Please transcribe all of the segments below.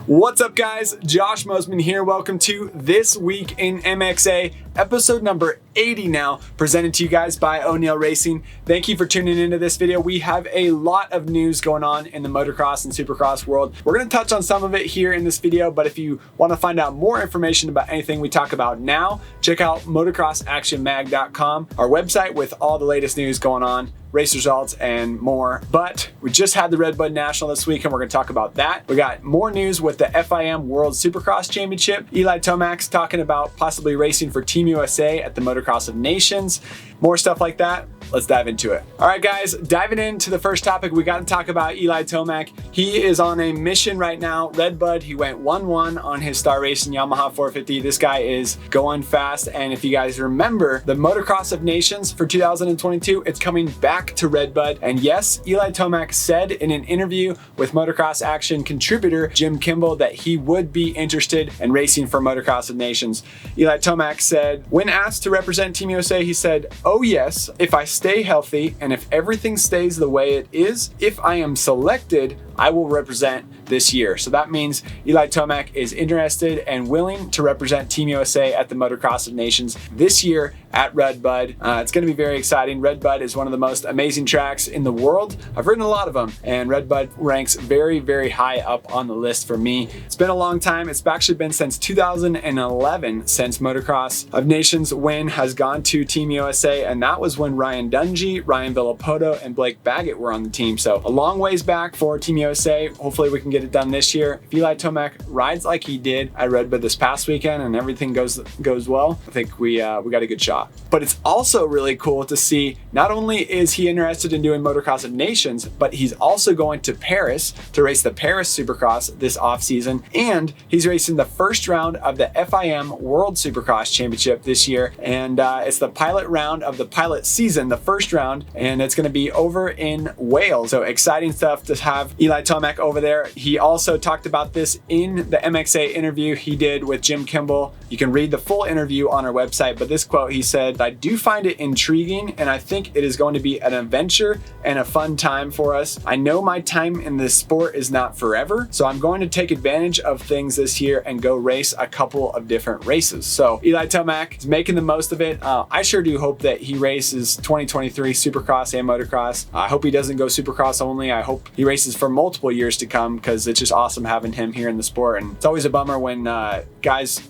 What's up guys, Josh Mosiman here. Welcome to This Week in MXA, episode number 80 now, presented to you guys by O'Neill Racing. Thank you for tuning into this video. We have a lot of news going on in the motocross and supercross world. We're gonna touch on some of it here in this video, but if you wanna find out more information about anything we talk about now, check out motocrossactionmag.com, our website with all the latest news going on, race results, and more. But we just had the RedBud National this week, and we're going to talk about that. We got more news with the FIM World Supercross Championship. Eli Tomac talking about possibly racing for Team USA at the Motocross of Nations. More stuff like that. Let's dive into it. All right, guys, diving into the first topic, we got to talk about Eli Tomac. He is on a mission right now. RedBud, he went 1-1 on his Star Racing Yamaha 450. This guy is going fast. And if you guys remember, the Motocross of Nations for 2022, it's coming back to RedBud. And yes, Eli Tomac said in an interview with Motocross Action contributor Jim Kimball that he would be interested in racing for Motocross of Nations. Eli Tomac said, when asked to represent Team USA, he said, "Oh yes, if I stay healthy and if everything stays the way it is, if I am selected, I will represent this year." So that means Eli Tomac is interested and willing to represent Team USA at the Motocross of Nations this year at RedBud. It's going to be very exciting. RedBud is one of the most amazing tracks in the world. I've ridden a lot of them, and RedBud ranks very, very high up on the list for me. It's been a long time. It's actually been since 2011 since Motocross of Nations win has gone to Team USA, and that was when Ryan Dungey, Ryan Villapoto, and Blake Baggett were on the team. So a long ways back for Team USA. Hopefully we can get it done this year. If Eli Tomac rides like he did at RedBud this past weekend and everything goes well, I think we got a good shot. But it's also really cool to see, not only is he interested in doing Motocross of Nations, but he's also going to Paris to race the Paris Supercross this offseason, and he's racing the first round of the FIM World Supercross Championship this year, and it's the pilot round of the pilot season, the first round, and it's going to be over in Wales. So exciting stuff to have Eli Tomac over there. He also talked about this in the MXA interview he did with Jim Kimball. You can read the full interview on our website, but this quote, he said, "I do find it intriguing, and I think it is going to be an adventure and a fun time for us. I know my time in this sport is not forever, so I'm going to take advantage of things this year and go race a couple of different races." So Eli Tomac is making the most of it. I sure do hope that he races 2023 Supercross and Motocross. I hope he doesn't go Supercross only. I hope he races for multiple years to come, because it's just awesome having him here in the sport, and it's always a bummer when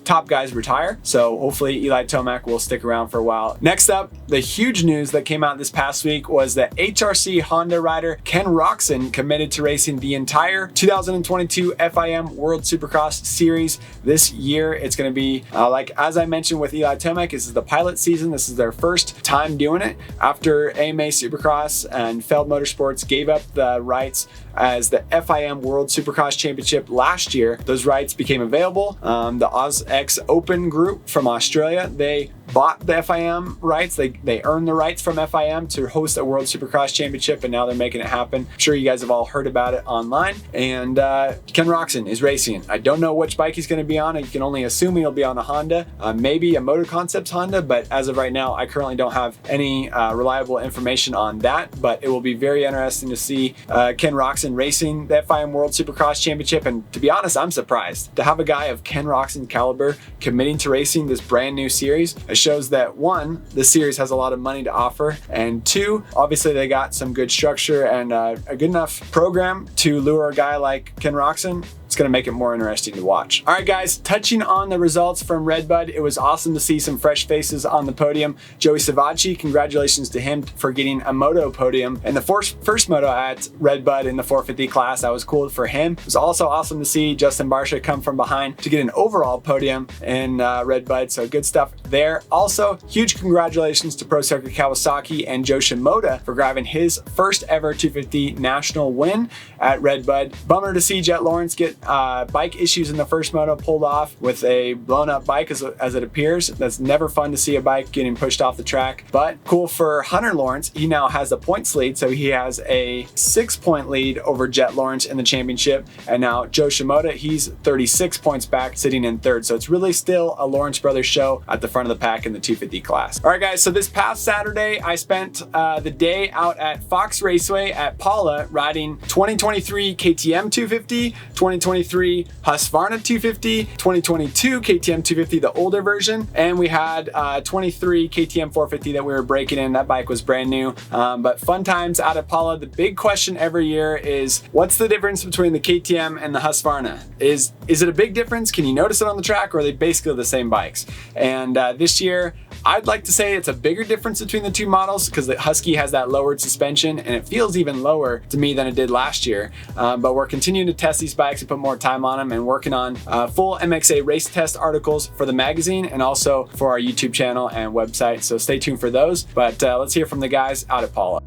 top guys retire. So hopefully Eli Tomac will stick around for a while. Next up, the huge news that came out this past week was that HRC Honda rider Ken Roczen committed to racing the entire 2022 FIM World Supercross Series this year. It's going to be, like as I mentioned with Eli Tomac, this is the pilot season. This is their first time doing it after AMA Supercross and Feld Motorsports gave up the rights as the FIM World Supercross Championship last year. Those rights became available. The OzX Open group from Australia, they bought the FIM rights. They earned the rights from FIM to host a World Supercross Championship, and now they're making it happen. I'm sure you guys have all heard about it online. And Ken Roczen is racing. I don't know which bike he's going to be on. You can only assume he'll be on a Honda, maybe a Moto Concepts Honda, but as of right now, I currently don't have any reliable information on that. But it will be very interesting to see Ken Roczen racing the FIM World Supercross Championship. And to be honest, I'm surprised to have a guy of Ken Roczen caliber committing to racing this brand new series. It shows that one, the series has a lot of money to offer, and two, obviously they got some good structure and a good enough program to lure a guy like Ken Roczen. It's going to make it more interesting to watch. All right, guys, touching on the results from RedBud, it was awesome to see some fresh faces on the podium. Joey Savacci, congratulations to him for getting a moto podium and the first moto at RedBud in the 450 class. That was cool for him. It was also awesome to see Justin Barsha come from behind to get an overall podium in RedBud, so good stuff there. Also, huge congratulations to Pro Circuit Kawasaki and Joe Shimoda for grabbing his first ever 250 national win at RedBud. Bummer to see Jet Lawrence get bike issues in the first moto, pulled off with a blown up bike as it appears. That's never fun to see a bike getting pushed off the track, but cool for Hunter Lawrence. He now has a points lead, so he has a 6-point lead over Jet Lawrence in the championship. And now Joe Shimoda, he's 36 points back, sitting in third. So it's really still a Lawrence Brothers show at the front of the pack in the 250 class. All right, guys, so this past Saturday, I spent the day out at Fox Raceway at Paula riding 2023 KTM 250, 2023 2023 Husqvarna 250, 2022 KTM 250, the older version, and we had 23 KTM 450 that we were breaking in. That bike was brand new, but fun times out of Paula. The big question every year is, what's the difference between the KTM and the Husqvarna? Is it a big difference? Can you notice it on the track, or are they basically the same bikes? And this year, I'd like to say it's a bigger difference between the two models because the Husky has that lowered suspension and it feels even lower to me than it did last year. But we're continuing to test these bikes and put more time on them, and working on full MXA race test articles for the magazine and also for our YouTube channel and website. So stay tuned for those. But let's hear from the guys out at Paula.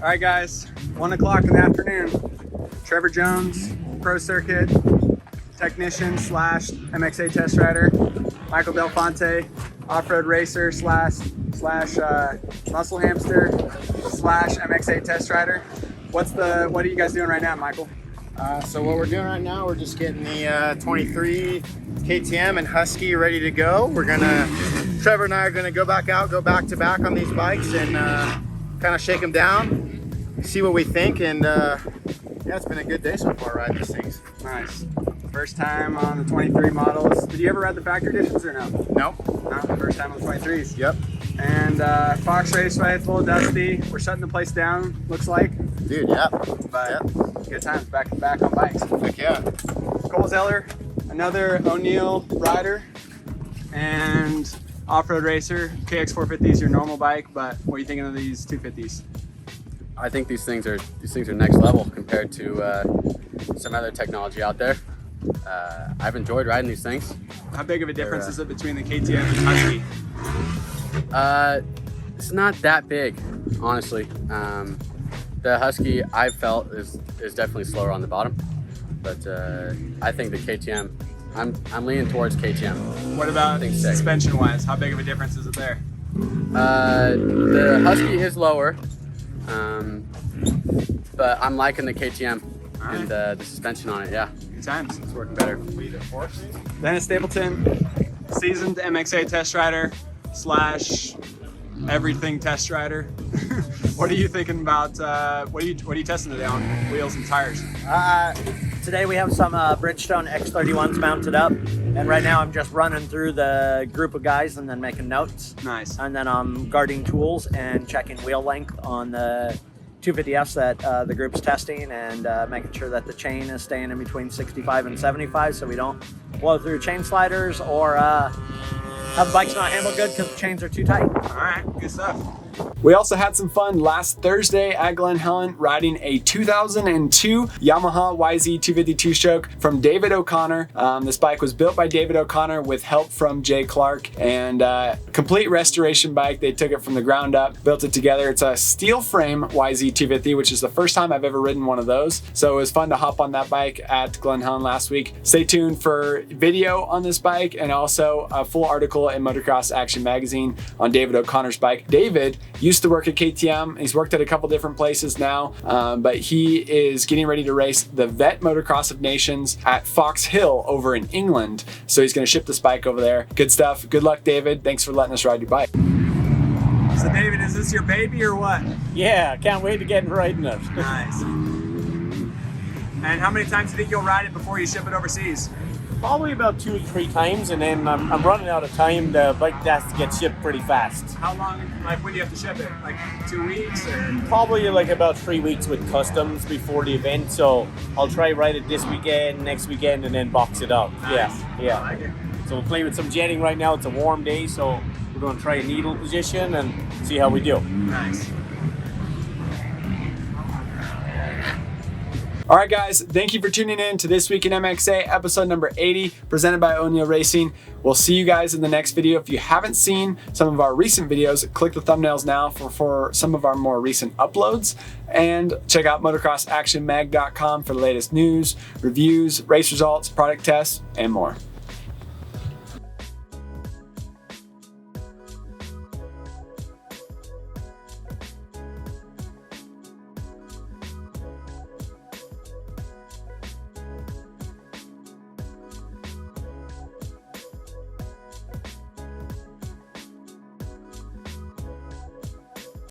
All right, guys, 1 o'clock in the afternoon. Trevor Jones, Pro Circuit technician slash MXA test rider. Michael Delfonte, off-road racer slash muscle hamster slash MXA test rider. What are you guys doing right now, Michael? So what we're doing right now, we're just getting the 23 KTM and Husky ready to go. Trevor and I are gonna go back to back on these bikes and kind of shake them down, see what we think, and yeah, it's been a good day so far riding these things. Nice. First time on the 23 models. Did you ever ride the factory editions or no? Nope. No, first time on the 23s. Yep. And Fox Raceway, it's a little dusty. We're shutting the place down, looks like. Dude, yeah. But yep. Good times, back to back on bikes. Heck yeah. Cole Zeller, another O'Neill rider and off-road racer. KX450 is your normal bike, but what are you thinking of these 250s? I think these things are next level compared to some other technology out there. I've enjoyed riding these things. How big of a difference is it between the KTM and Husky? It's not that big, honestly. The Husky I felt is definitely slower on the bottom, but I think the KTM, I'm leaning towards KTM. What about suspension-wise? How big of a difference is it there? The Husky is lower, but I'm liking the KTM and the suspension on it. Yeah, good times. It's working better. Dennis Stapleton, seasoned MXA test rider slash everything test rider. What are you thinking about? What are you testing today on wheels and tires? Today we have some Bridgestone X31s mounted up, and right now I'm just running through the group of guys and then making notes. Nice. And then I'm guarding tools and checking wheel length on the 250Fs that the group's testing, and making sure that the chain is staying in between 65 and 75 so we don't blow through chain sliders or have the bikes not handle good because the chains are too tight. All right, good stuff. We also had some fun last Thursday at Glen Helen riding a 2002 Yamaha YZ250 two-stroke from David O'Connor. This bike was built by David O'Connor with help from Jay Clark, and complete restoration bike. They took it from the ground up, built it together. It's a steel frame YZ250, which is the first time I've ever ridden one of those. So it was fun to hop on that bike at Glen Helen last week. Stay tuned for video on this bike and also a full article in Motocross Action Magazine on David O'Connor's bike. David used to work at KTM. He's worked at a couple different places now, but he is getting ready to race the Vet Motocross of Nations at Fox Hill over in England. So he's going to ship this bike over there. Good stuff. Good luck, David. Thanks for letting us ride your bike. So David, is this your baby or what? Yeah, can't wait to get riding it. Nice. And how many times do you think you'll ride it before you ship it overseas? Probably about 2 or 3 times, and then I'm running out of time. The bike has to get shipped pretty fast. How long, like when do you have to ship it? Like 2 weeks or? Probably like about 3 weeks with customs before the event, so I'll try ride it this weekend, next weekend, and then box it up. Nice. Yeah. I like it. So we'll play with some jetting right now. It's a warm day, so we're going to try a needle position and see how we do. Nice. All right, guys, thank you for tuning in to This Week in MXA, episode number 80, presented by O'Neill Racing. We'll see you guys in the next video. If you haven't seen some of our recent videos, click the thumbnails now for some of our more recent uploads. And check out motocrossactionmag.com for the latest news, reviews, race results, product tests, and more.